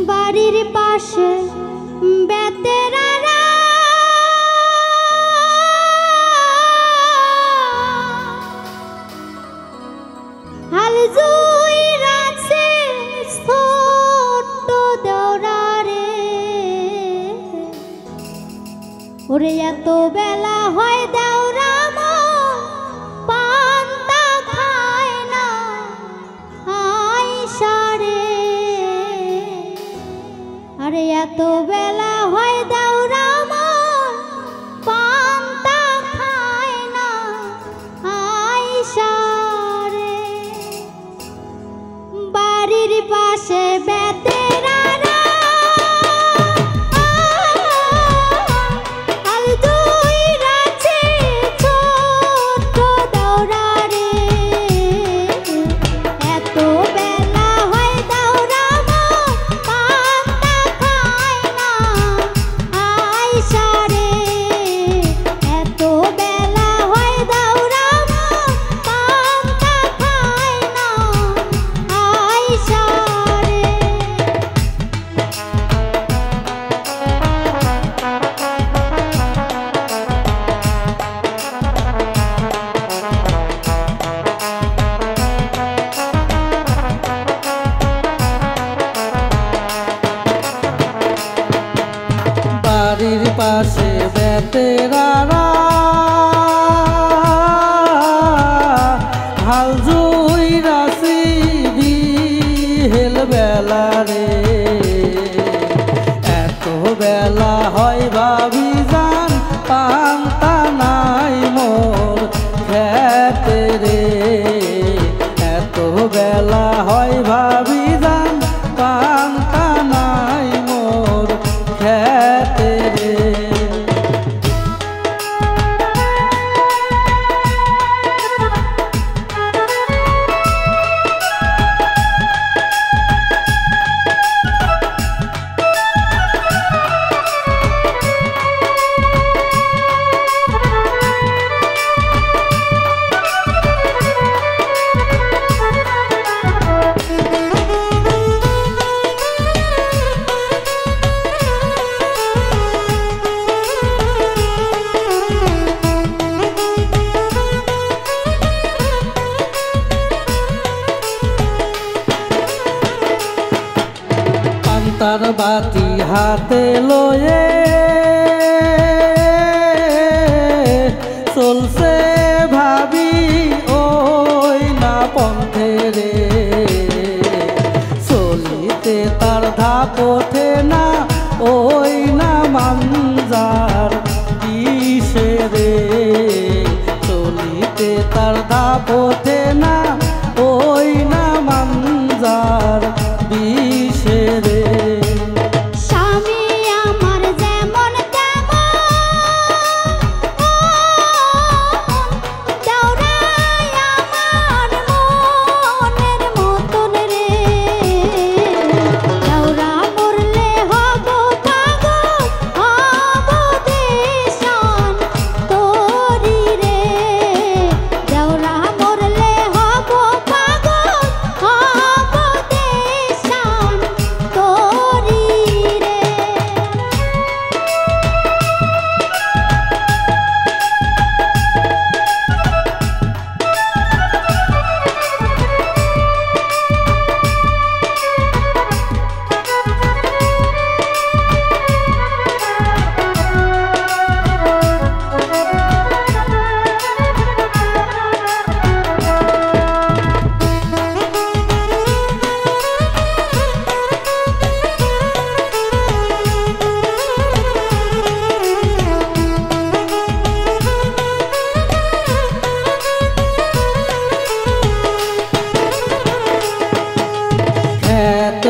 বাড়ির পাশে বেতেরারা হাল জুইরাছে ছোট্ট দেওরারে ওরে এত বেলা হয় দেওরা পান্তা খায় না আইসারে আরে এত বেলা হয় দেওরা পান্তা খায় না আইসারে বাড়ির পাশে বেতেরারা বাড়ির পাশে বেতেরারা হাল জুইরাছি বিহেল বেলা রে এত বেলা হয় ভাবি জান পান্তা নাই মোর খেতে রে এত বেলা হয় ভাবি জান পান্তা নাই মোর খেতে রে তার বাতি হাতে লয়ে চলছে ভাবি ওই না পন্থে রে চলিতে তার ধাপ ওঠে না ওই না মানজার কিসে রে চলিতে তার ধাপ ওঠে না ওই না মানজার বিষে রে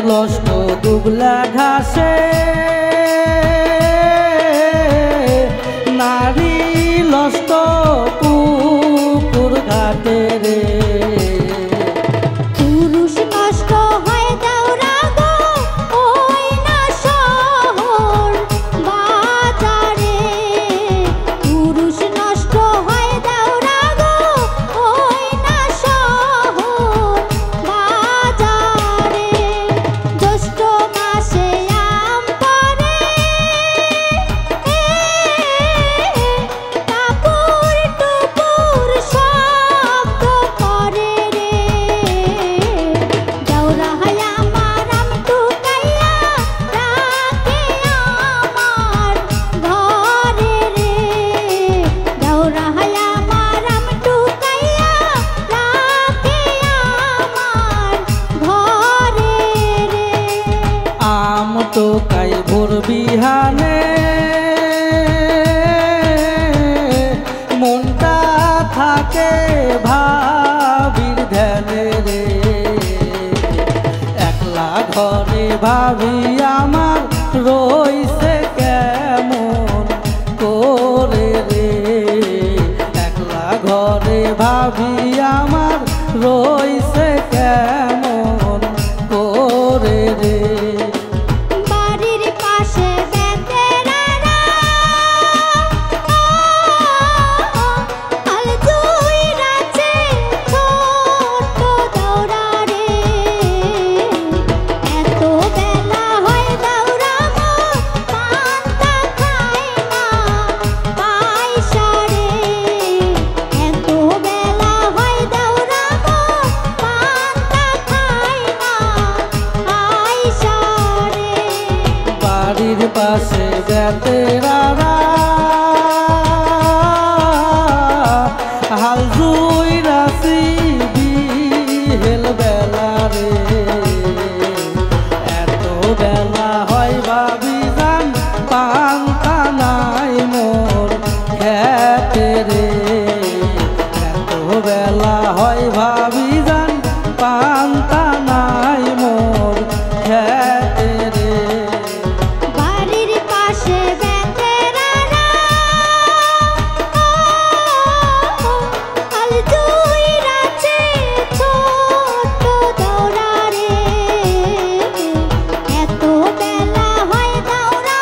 লষ্ট দুবলা ঘাসে নারী লষ্ট পুকুর ঘাটে রে পুরুষ কষ্ট হয় দেওরা গো ওই না শহর বাজারে পুরুষ নষ্ট হয় দেওরা গো ওই না শহর বাজারে জ্যৈষ্ঠ মাস বিহানে মনটা থাকে ভাবির ধ্যানে রে। একলা ঘরে ভাবি আমার রইছে কেমন করে রে। একলা ঘরে ভাবি আমার রইছে কেমন করে রে। বাড়ির পাশে বেতেরারা হাল জুইরাছে ছোট দাওরা রে। এত বেলা হয় দাওরা পান্তা খায় না পয়সা রে। এত বেলা হয় দাওরা পান্তা খায় না পয়সা রে। বাড়ির পাশে বেতেরারা হাল জুইরাছি বিহেল বেলা রে। এত বেলা হয় ভাবি জান পান্তা নাই মোর খেতে রে। এত বেলা হয় ভাবি জান পান্তা নাই মোর খেতে রে। বাড়ির পাশে বেতেরারা হাল জুইরাছে ছোট দাওরা রে। এত বেলা হয় দাওরা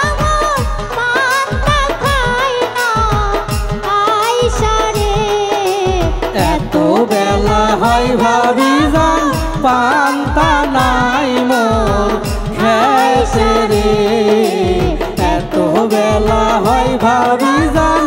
পান্তা খায় না পয়সা রে। এত বেলা হয় ভাবি জান পান্তা নাই মোর খেতে রে। এত বেলা হয় ভাবি জান